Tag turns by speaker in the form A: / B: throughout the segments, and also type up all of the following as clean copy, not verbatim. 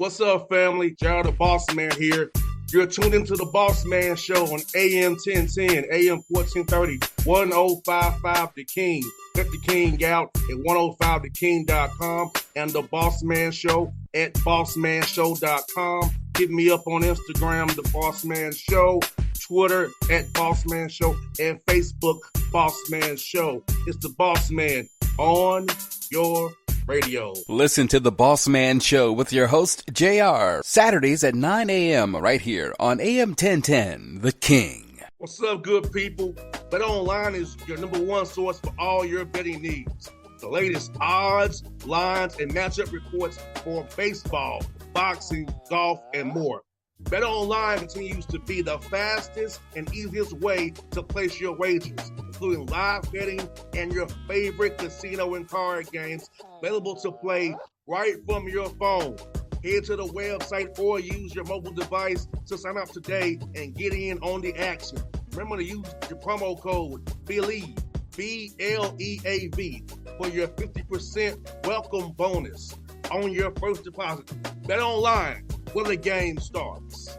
A: What's up, family? Gerald the Bossman here. You're tuned into the Bossman Show on AM 1010, AM 1430, 1055 The King. Check The King out at 105theking.com and the Bossman Show at bossmanshow.com. Hit me up on Instagram, The Bossman Show, Twitter at Bossman Show, and Facebook, Bossman Show. It's the Bossman on your radio.
B: Listen to the Bossman Show with your host, JR, Saturdays at 9 a.m. right here on AM 1010, The King.
A: What's up, good people? BetOnline is your number one source for all your betting needs. The latest odds, lines, and matchup reports for baseball, boxing, golf, and more. BetOnline continues to be the fastest and easiest way to place your wagers, including live betting and your favorite casino and card games available to play right from your phone. Head to the website or use your mobile device to sign up today and get in on the action. Remember to use your promo code BELIEVE, B-L-E-A-V, for your 50% welcome bonus on your first deposit. BetOnline, where the game starts.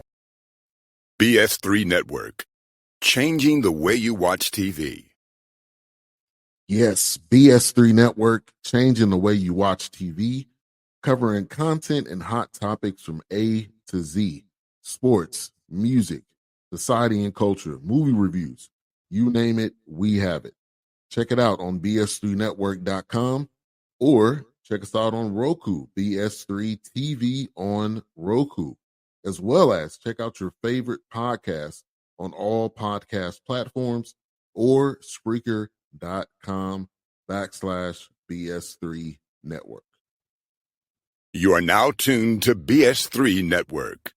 C: BS3 Network, changing the way you watch TV.
D: Yes, BS3 Network, changing the way you watch TV, covering content and hot topics from A to Z, sports, music, society and culture, movie reviews, you name it, we have it. Check it out on bs3network.com or check us out on Roku, BS3 TV on Roku, as well as check out your favorite podcast on all podcast platforms or Spreaker.com/BS3 Network.
C: You are now tuned to BS3 Network.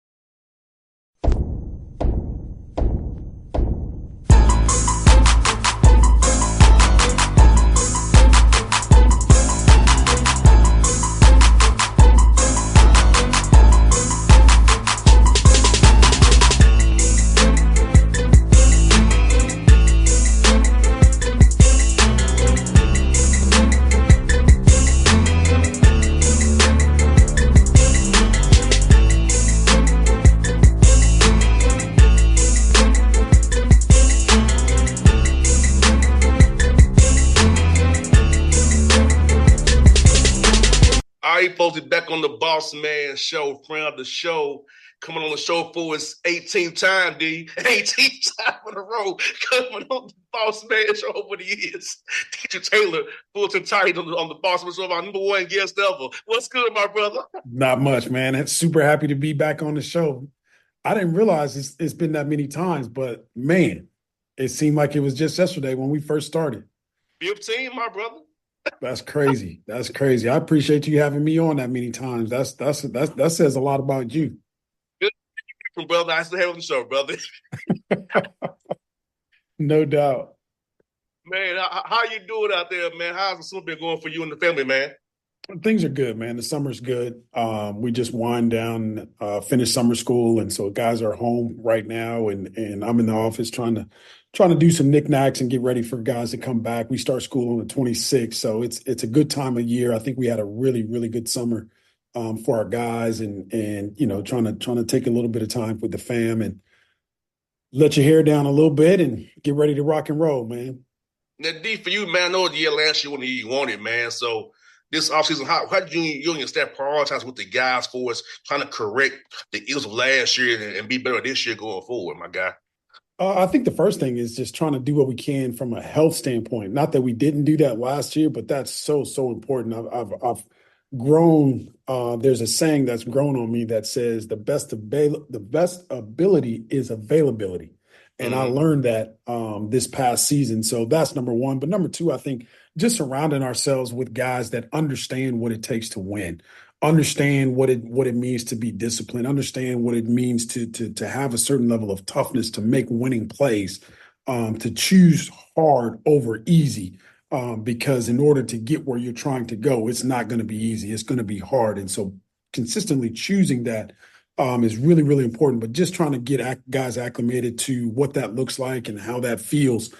A: Posted back on the Bossman Show, friend of the show, coming on the show for his 18th time, D. 18th time in a row, coming on the Bossman Show over the years. Dedrique Taylor, full-time title on the Bossman Show, our number one guest ever. What's good, my brother?
E: Not much, man. I'm super happy to be back on the show. I didn't realize it's been that many times, but man, it seemed like it was just yesterday when we first started.
A: 15, my brother.
E: That's crazy. That's crazy. I appreciate you having me on that many times. That says a lot about you.
A: Good, brother. I still have on the show, brother.
E: No doubt.
A: Man, how you doing out there, man? How's the summer been going for you and the family, man?
E: Things are good, man. The summer's good. We just wind down, finish summer school, and so guys are home right now, and I'm in the office trying to do some knickknacks and get ready for guys to come back. We start school on the 26th, so it's a good time of year. I think we had a really, really good summer for our guys, and you know, trying to take a little bit of time with the fam and let your hair down a little bit and get ready to rock and roll, man.
A: Now, D, for you, man, I know the year last year when you wanted, man, so this offseason, how did you and your staff prioritize with the guys for us trying to correct the ills of last year and be better this year going forward, my guy?
E: I think the first thing is just trying to do what we can from a health standpoint. Not that we didn't do that last year, but that's so important. I've grown. There's a saying that's grown on me that says the best ability is availability. And I learned that this past season. So that's number one. But number two, I think just surrounding ourselves with guys that understand what it takes to win, understand what it means to be disciplined, understand what it means to have a certain level of toughness, to make winning plays, to choose hard over easy. Because in order to get where you're trying to go, it's not going to be easy. It's going to be hard. And so consistently choosing that is really, really important. But just trying to get guys acclimated to what that looks like and how that feels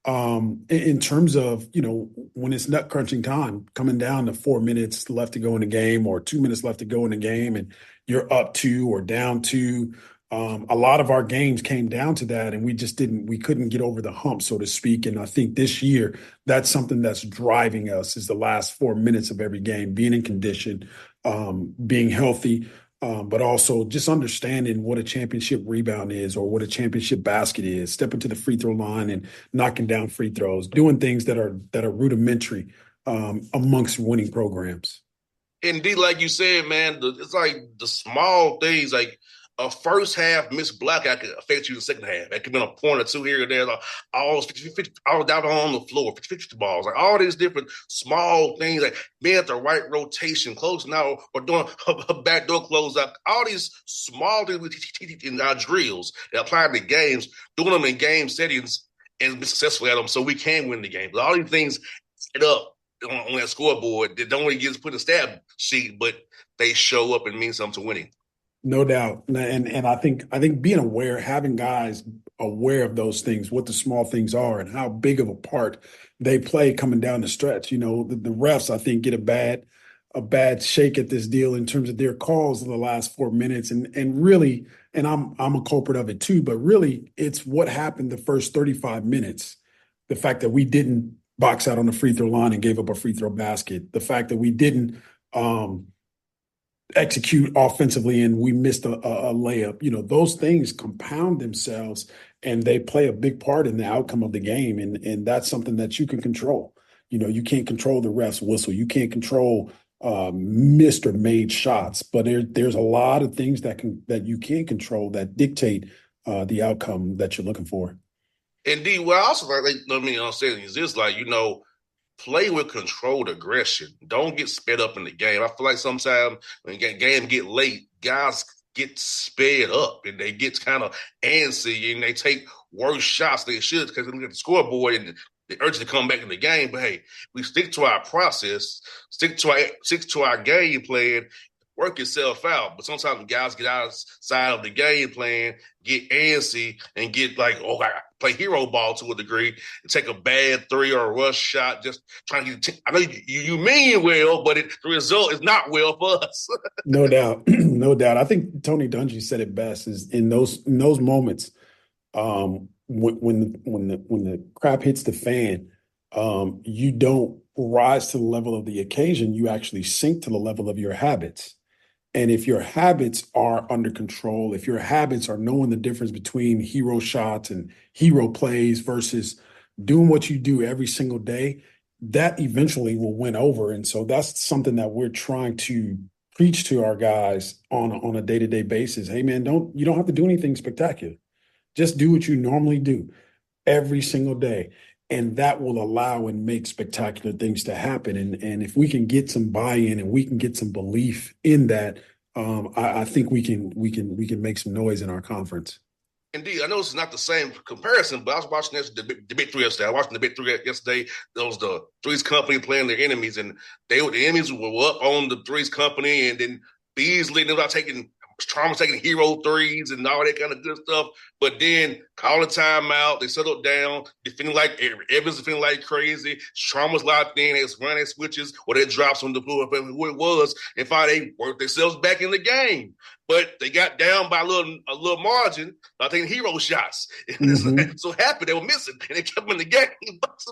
E: In terms of, when it's nut crunching time, coming down to 4 minutes left to go in the game or 2 minutes left to go in the game, and you're up two or down two. A lot of our games came down to that, and we couldn't get over the hump, so to speak. And I think this year, that's something that's driving us is the last 4 minutes of every game, being in condition, being healthy, but also just understanding what a championship rebound is or what a championship basket is, stepping to the free throw line and knocking down free throws, doing things that are rudimentary amongst winning programs.
A: Indeed, like you said, man, it's like the small things, like a first half missed blackout could affect you in the second half. It could be a point or two here or there, like all 50, all down on the floor, 50 balls, like all these different small things, like being at the right rotation, closing out, or doing a backdoor closeout. All these small things we teach in our drills that apply to games, doing them in game settings and be successful at them so we can win the game. But all these things add up on that scoreboard that don't really get put in a stat sheet, but they show up and mean something to winning.
E: No doubt. And I think being aware, having guys aware of those things, what the small things are and how big of a part they play coming down the stretch. The refs, I think, get a bad shake at this deal in terms of their calls in the last 4 minutes. And really, and I'm a culprit of it too, but really it's what happened the first 35 minutes. The fact that we didn't box out on the free throw line and gave up a free throw basket. The fact that we didn't execute offensively and we missed a layup. Those things compound themselves and they play a big part in the outcome of the game. And that's something that you can control. You can't control the ref's whistle. You can't control missed or made shots, but there's a lot of things that you can control that dictate the outcome that you're looking for.
A: Indeed. Well, I also I'm saying is this, play with controlled aggression. Don't get sped up in the game. I feel like sometimes when the game get late, guys get sped up and they get kind of antsy and they take worse shots than they should because they look at the scoreboard and they urge to come back in the game. But hey, we stick to our process, stick to our game plan, work itself out. But sometimes guys get outside of the game plan, get antsy, and get I play hero ball to a degree and take a bad three or a rush shot, just trying to get I know you mean well, but the result is not well for us.
E: No doubt. No doubt. I think Tony Dungy said it best is in those moments when the crap hits the fan, you don't rise to the level of the occasion, you actually sink to the level of your habits. And if your habits are under control, if your habits are knowing the difference between hero shots and hero plays versus doing what you do every single day, that eventually will win over. And so that's something that we're trying to preach to our guys on a day-to-day basis. Hey, man, you don't have to do anything spectacular. Just do what you normally do every single day. And that will allow and make spectacular things to happen. And if we can get some buy-in and we can get some belief in that, I think we can make some noise in our conference.
A: Indeed, I know this is not the same comparison, but I was watching the Big Three yesterday. I watched the Big Three yesterday. That was the Threes Company playing their enemies, and the enemies were up on the Threes Company, and then Beasley ended up taking hero threes and all that kind of good stuff. But then call a timeout. They settled down, defending like Evans defending like crazy. Trauma's locked in. They was running switches or they drops on the floor, who it was, and finally they worked themselves back in the game. But they got down by a little margin by taking hero shots.
E: Mm-hmm.
A: So happy they were missing, and they kept them in the game.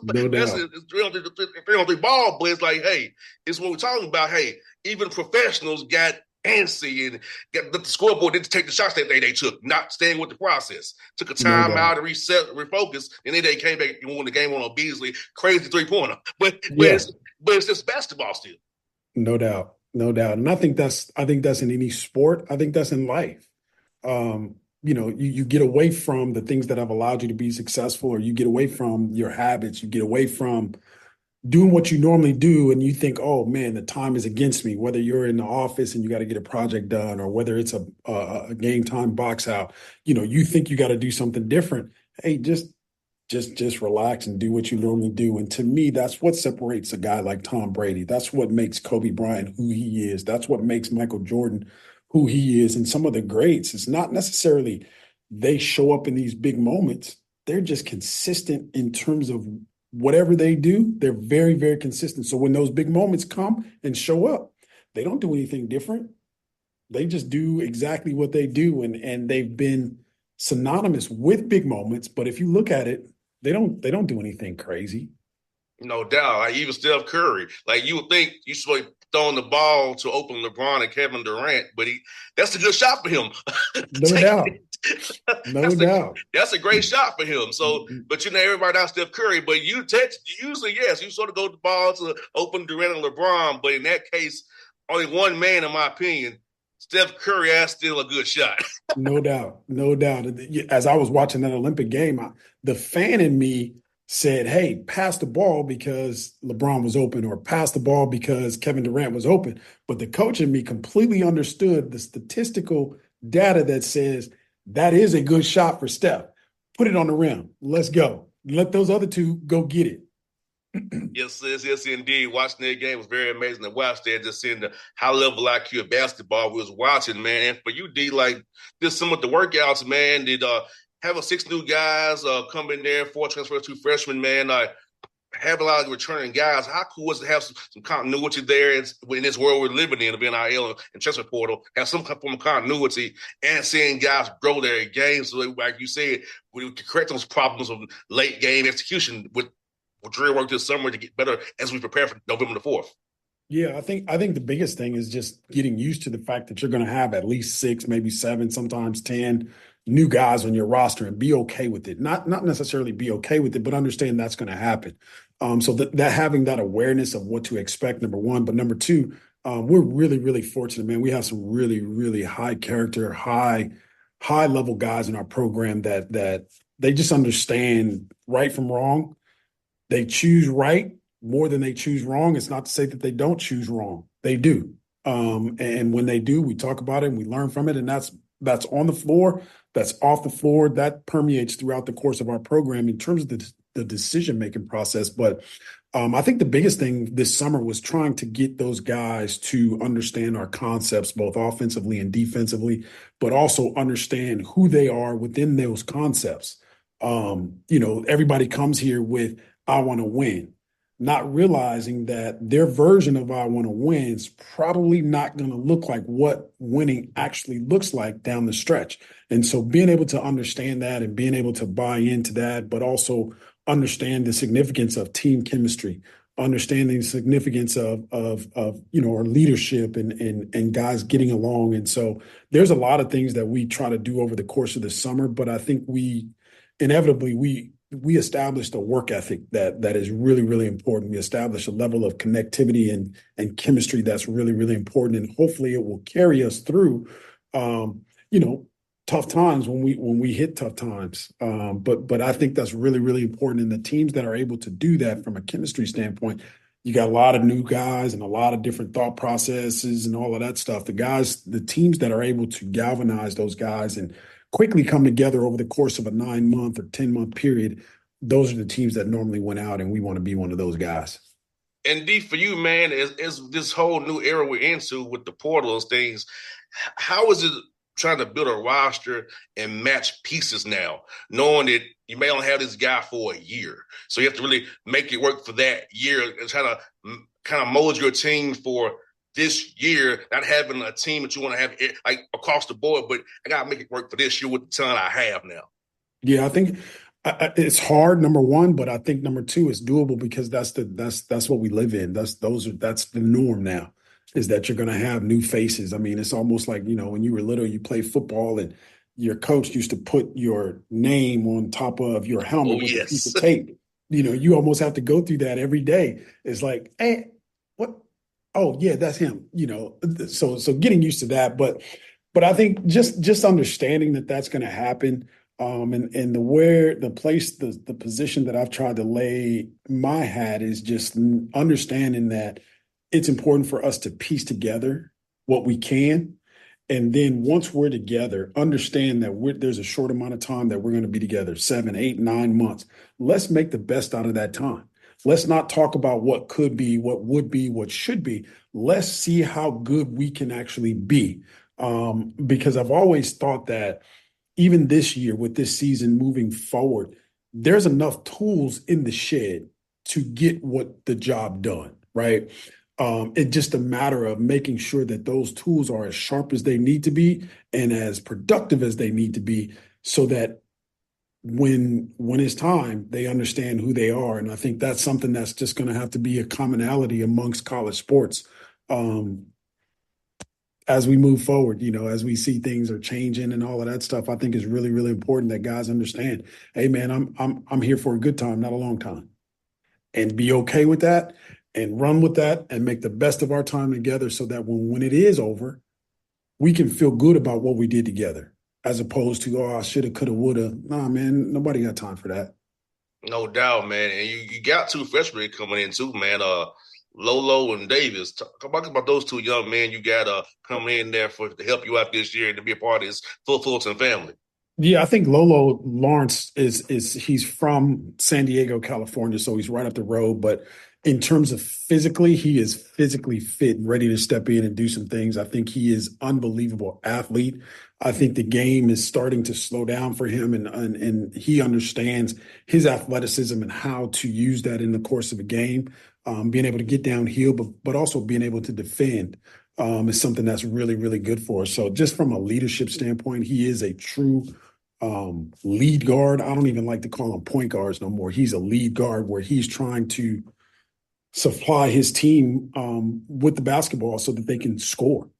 E: No doubt.
A: It's 3-on-3 ball, but it's like, hey, it's what we're talking about. Hey, even professionals got antsy and got the scoreboard didn't take the shots that they took, not staying with the process. Took a time out to reset, refocus, and then they came back and won the game on a Beasley crazy 3-pointer. But it's just basketball still.
E: No doubt. And I think that's in any sport. I think that's in life. You get away from the things that have allowed you to be successful, or you get away from your habits, you get away from doing what you normally do, and you think, oh man, the time is against me, whether you're in the office and you got to get a project done, or whether it's a game time box out, you think you got to do something different. Hey, just relax and do what you normally do. And to me, that's what separates a guy like Tom Brady. That's what makes Kobe Bryant who he is. That's what makes Michael Jordan who he is. And some of the greats, it's not necessarily they show up in these big moments. they're just consistent in terms of whatever they do. They're very, very consistent. So when those big moments come and show up, they don't do anything different. They just do exactly what they do. And they've been synonymous with big moments. But if you look at it, they don't do anything crazy.
A: No doubt. Like even Steph Curry. Like you would think you should be throwing the ball to open LeBron and Kevin Durant, but that's a good shot for him.
E: No doubt. No doubt.
A: That's a great shot for him. So, but everybody now Steph Curry, but usually, yes, you sort of go the ball to open Durant and LeBron, but in that case, only one man, in my opinion, Steph Curry has still a good shot.
E: No doubt. No doubt. As I was watching that Olympic game, the fan in me said, hey, pass the ball because LeBron was open, or pass the ball because Kevin Durant was open. But the coach in me completely understood the statistical data that says that is a good shot for Steph. Put it on the rim. Let's go. Let those other two go get it.
A: Yes, indeed. Watching that game was very amazing to watch there, just seeing the high level IQ of basketball we was watching, man. And for you, D, like just some of the workouts, man, did having 6 new guys come in there, 4 transfers, 2 freshmen, man, have a lot of returning guys. How cool was it to have some continuity there in this world we're living in, of NIL and transfer portal, have some form of continuity and seeing guys grow their games. So like you said, we can correct those problems of late game execution with drill work this summer to get better as we prepare for November the 4th.
E: Yeah, I think the biggest thing is just getting used to the fact that you're going to have at least 6, maybe 7, sometimes 10 new guys on your roster, and be okay with it. Not necessarily be okay with it, but understand that's going to happen. So that having that awareness of what to expect, number one. But number two, we're really, really fortunate, man. We have some really, really high character, high level guys in our program that they just understand right from wrong. They choose right more than they choose wrong. It's not to say that they don't choose wrong. They do. And when they do, we talk about it and we learn from it. And that's on the floor, that's off the floor, that permeates throughout the course of our program in terms of the decision-making process. But I think the biggest thing this summer was trying to get those guys to understand our concepts, both offensively and defensively, but also understand who they are within those concepts. Everybody comes here with, I want to win, not realizing that their version of I want to win is probably not going to look like what winning actually looks like down the stretch. And so being able to understand that and being able to buy into that, but also understand the significance of team chemistry, understanding the significance of our leadership and guys getting along. And so there's a lot of things that we try to do over the course of the summer, but I think we established a work ethic that is really, really important. We established a level of connectivity and chemistry that's really, really important. And hopefully it will carry us through, tough times when we hit tough times. But I think that's really, really important. And the teams that are able to do that from a chemistry standpoint, you got a lot of new guys and a lot of different thought processes and all of that stuff. The teams that are able to galvanize those guys and quickly come together over the course of a 9-month or 10-month period, those are the teams that normally went out, and we want to be one of those guys.
A: And D, for you, man, is this whole new era we're into with the portals things, how is it trying to build a roster and match pieces now, knowing that you may only have this guy for a year? So you have to really make it work for that year and try to kind of mold your team for this year, not having a team that you want to have like across the board, but I got to make it work for this year with the talent I have now.
E: Yeah, I think it's hard, number one, but I think number two, it's doable because that's what we live in. That's the norm now, is that you're going to have new faces. I mean, it's almost like, when you were little, you played football and your coach used to put your name on top of your helmet with a piece of tape. You almost have to go through that every day. It's like, hey, what? Oh yeah, that's him. So getting used to that, but I think just understanding that that's going to happen, and the position that I've tried to lay my hat is just understanding that it's important for us to piece together what we can, and then once we're together, understand that there's a short amount of time that we're going to be together, 7, 8, 9 months. Let's make the best out of that time. Let's not talk about what could be, what would be, what should be. Let's see how good we can actually be. Because I've always thought that even this year with this season moving forward, there's enough tools in the shed to get what the job done, right? It's just a matter of making sure that those tools are as sharp as they need to be and as productive as they need to be, so that when it's time, they understand who they are. And I think that's something that's just going to have to be a commonality amongst college sports. As we move forward, as we see things are changing and all of that stuff, I think it's really, really important that guys understand, hey man, I'm here for a good time, not a long time. And be okay with that and run with that and make the best of our time together, so that when it is over, we can feel good about what we did together, as opposed to, oh, I shoulda, coulda, woulda. Nah, man, nobody got time for that.
A: No doubt, man. And you got two freshmen coming in too, man. Lolo and Davis. Talk about those two young men you got coming in there to help you out this year and to be a part of this Fulton family.
E: Yeah, I think Lolo Lawrence he's from San Diego, California, so he's right up the road. But in terms of physically, he is physically fit and ready to step in and do some things. I think he is unbelievable athlete. I think the game is starting to slow down for him, and he understands his athleticism and how to use that in the course of a game. Being able to get downhill, but also being able to defend is something that's really, really good for us. So just from a leadership standpoint, he is a true lead guard. I don't even like to call him point guards no more. He's a lead guard where he's trying to supply his team with the basketball so that they can score.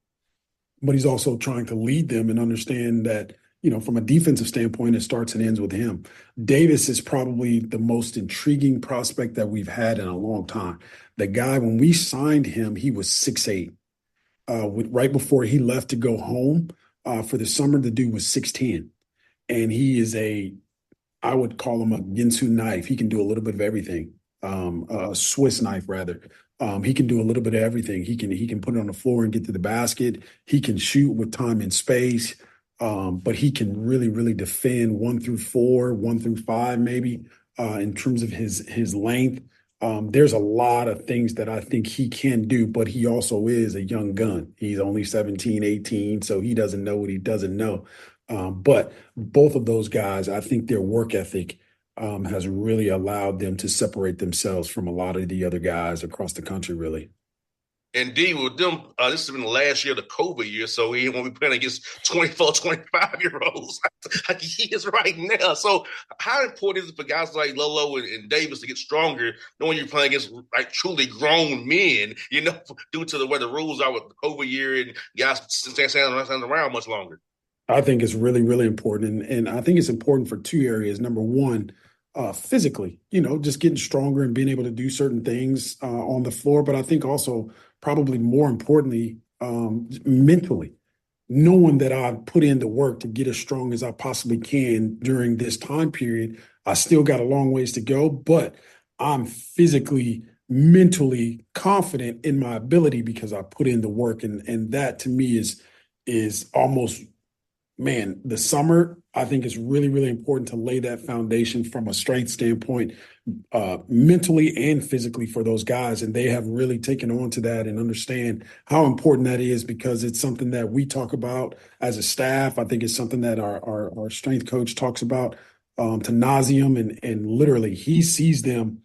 E: But he's also trying to lead them and understand that, from a defensive standpoint, it starts and ends with him. Davis is probably the most intriguing prospect that we've had in a long time. The guy, when we signed him, he was 6'8". Right before he left to go home for the summer, the dude was 6'10". And he is I would call him a Ginsu knife. He can do a little bit of everything. A Swiss knife, rather. He can do a little bit of everything. He can put it on the floor and get to the basket. He can shoot with time and space. But he can really, really defend 1 through 4, 1 through 5, maybe, in terms of his length. There's a lot of things that I think he can do, but he also is a young gun. He's only 17, 18, so he doesn't know what he doesn't know. But both of those guys, I think their work ethic has really allowed them to separate themselves from a lot of the other guys across the country, really.
A: Indeed, with them, this has been the last year of the COVID year, so he won't be playing against 24, 25-year-olds like he is right now. So how important is it for guys like Lolo and Davis to get stronger, knowing you're playing against like truly grown men, due to the way the rules are with the COVID year and guys standing around much longer?
E: I think it's really, really important. And I think it's important for two areas. Number one, physically, just getting stronger and being able to do certain things on the floor. But I think also, probably more importantly, mentally, knowing that I've put in the work to get as strong as I possibly can during this time period. I still got a long ways to go, but I'm physically, mentally confident in my ability because I put in the work. And that to me is almost, man, the summer, I think it's really, really important to lay that foundation from a strength standpoint, mentally and physically for those guys. And they have really taken on to that and understand how important that is, because it's something that we talk about as a staff. I think it's something that our strength coach talks about to nauseum, and literally he sees them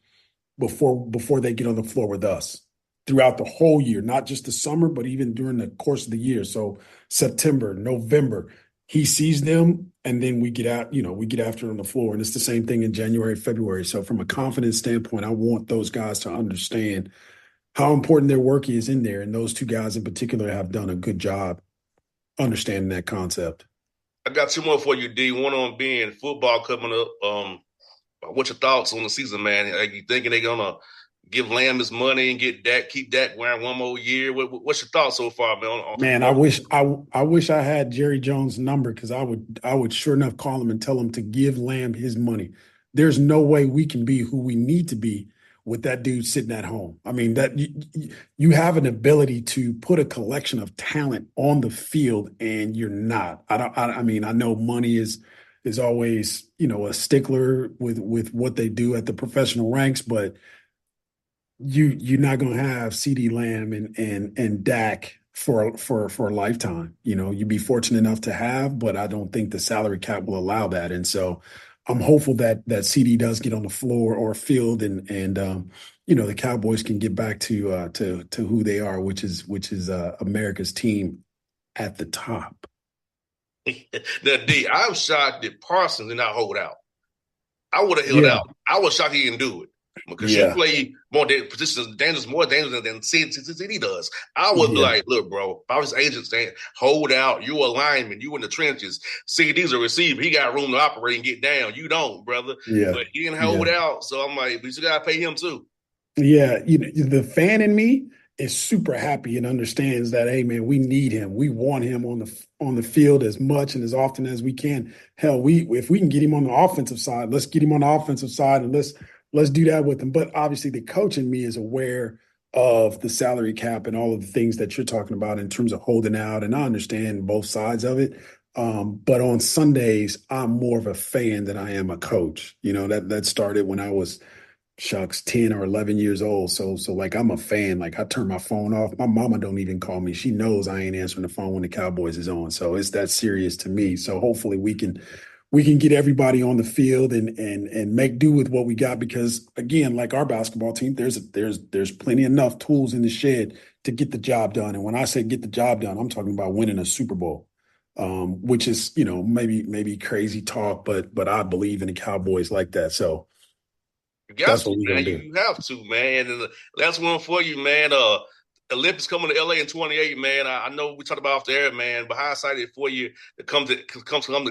E: before they get on the floor with us throughout the whole year, not just the summer, but even during the course of the year. So September, November, he sees them, and then we get out, we get after on the floor. And it's the same thing in January, February. So from a confidence standpoint, I want those guys to understand how important their work is in there. And those two guys in particular have done a good job understanding that concept.
A: I got two more for you, D. One on being football coming up. What's your thoughts on the season, man? Are you thinking they're gonna give Lamb his money and keep Dak wearing one more year? What's your thoughts so far, man?
E: Man, I wish I had Jerry Jones' number, because I would sure enough call him and tell him to give Lamb his money. There's no way we can be who we need to be with that dude sitting at home. I mean, that you have an ability to put a collection of talent on the field, and you're not. I mean, I know money is always, a stickler with what they do at the professional ranks, but you're not going to have CeeDee Lamb and Dak for a lifetime. You'd be fortunate enough to have, but I don't think the salary cap will allow that. And so I'm hopeful that CD does get on the floor or field, and the Cowboys can get back to who they are, which is America's team at the top.
A: Now, D, I'm shocked that Parsons did not hold out. I would have held out. I was shocked he didn't do it because she played more positions, more dangerous than CD does. I would be like, look, bro, if I was agent saying, hold out, you a lineman, you in the trenches. CD's a receiver. He got room to operate and get down. You don't, brother.
E: Yeah.
A: But he didn't hold out. So I'm like, we still got to pay him too.
E: Yeah. The fan in me is super happy and understands that, hey, man, we need him. We want him on the field as much and as often as we can. Hell, if we can get him on the offensive side, let's get him on the offensive side, and let's do that with him. But obviously the coach in me is aware of the salary cap and all of the things that you're talking about in terms of holding out, and I understand both sides of it. But on Sundays, I'm more of a fan than I am a coach. That started when I was 10 or 11 years old. So like, I'm a fan. Like, I turn my phone off. My mama don't even call me. She knows I ain't answering the phone when the Cowboys is on. So it's that serious to me. So hopefully we can get everybody on the field and make do with what we got, because again, like our basketball team, there's plenty enough tools in the shed to get the job done. And when I say get the job done, I'm talking about winning a Super Bowl, which is, maybe crazy talk, but I believe in the Cowboys like that. So
A: that's what we're gonna do. You have to, man. And the last one for you, man. Olympics coming to LA in 28, man. I know we talked about off the air, man, but how excited for you to come to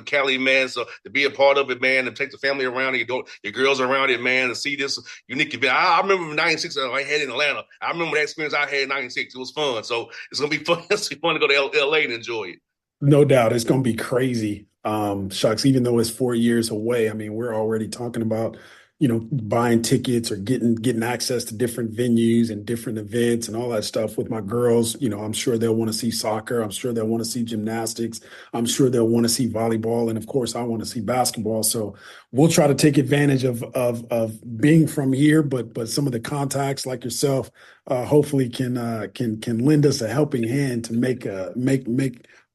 A: Cali, man. So to be a part of it, man, and take the family around and your girls around it, man, and see this unique event. I remember in '96 I had in Atlanta. I remember that experience I had in '96. It was fun. So it's gonna be fun. It's fun to go to LA and enjoy it.
E: No doubt, it's gonna be crazy. Shucks, even though it's 4 years away, I mean, we're already talking about buying tickets or getting access to different venues and different events and all that stuff with my girls. I'm sure they'll want to see soccer. I'm sure they'll want to see gymnastics. I'm sure they'll want to see volleyball. And of course, I want to see basketball. So we'll try to take advantage of being from here, but some of the contacts like yourself, hopefully can lend us a helping hand to make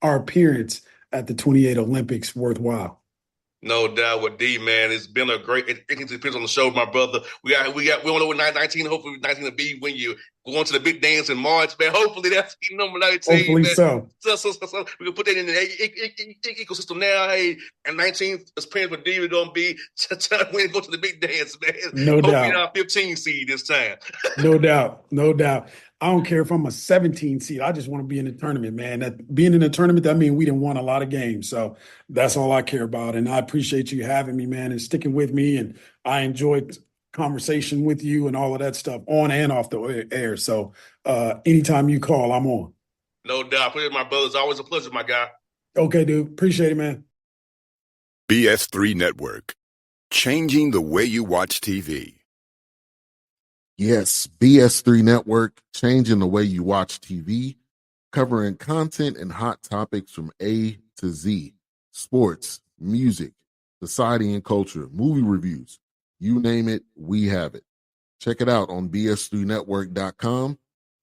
E: our appearance at the 28 Olympics worthwhile.
A: No doubt with D, man. It's been a great experience on the show, my brother. We don't know what 19. Hopefully 19 will be when you go on to the big dance in March, man. Hopefully that's number 19.
E: Hopefully, man. So
A: we can put that in the ecosystem now. Hey, and 19 is praying for D. We're gonna be when go to the big dance, man.
E: No doubt.
A: Hopefully 15 seed this time.
E: No doubt. I don't care if I'm a 17 seed. I just want to be in the tournament, man. Being in the tournament, that means we didn't won a lot of games. So that's all I care about. And I appreciate you having me, man, and sticking with me. And I enjoyed conversation with you and all of that stuff on and off the air. So anytime you call, I'm on.
A: No doubt. My brother, it's always a pleasure, my guy.
E: Okay, dude. Appreciate it, man.
C: BS3 Network. Changing the way you watch TV.
D: Yes, BS3 Network, changing the way you watch TV, covering content and hot topics from A to Z, sports, music, society and culture, movie reviews, you name it, we have it. Check it out on bs3network.com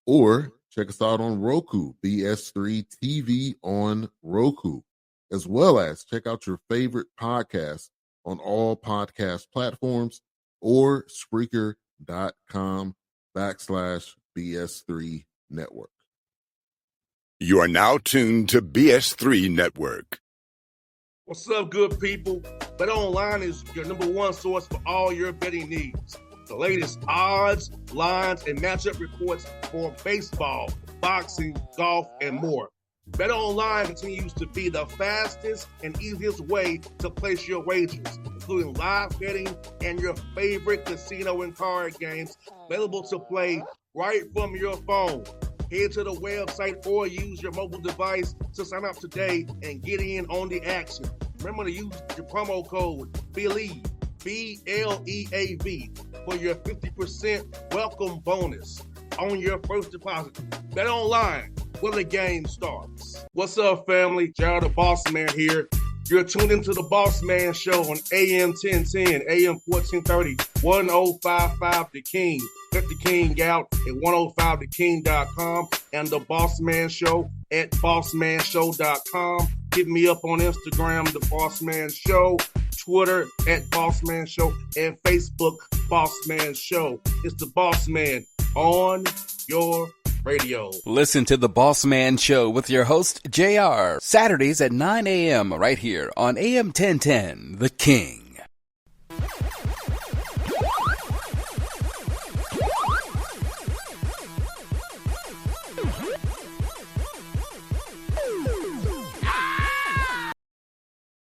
D: or check us out on Roku, BS3 TV on Roku, as well as check out your favorite podcast on all podcast platforms or Spreaker.com/BS3 Network.
C: You are now tuned to BS3 Network.
A: What's up, good people? Bet Online is your number one source for all your betting needs. The latest odds, lines, and matchup reports for baseball, boxing, golf, and more. Bet Online continues to be the fastest and easiest way to place your wagers, including live betting and your favorite casino and card games available to play right from your phone. Head to the website or use your mobile device to sign up today and get in on the action. Remember to use your promo code BELIEVE, BLEAV, for your 50% welcome bonus on your first deposit. Bet Online, where the game starts. What's up, family? Jared the Bossman here. You're tuned into the Bossman Show on AM 1010, AM 1430, 1055 The King. Check The King out at 105theking.com and the Bossman Show at bossmanshow.com. Hit me up on Instagram, the Bossman Show. Twitter at Bossman Show, and Facebook Bossman Show. It's the Bossman on your radio.
B: Listen to the Bossman Show with your host, JR, Saturdays at 9 a.m. right here on AM 1010, The King.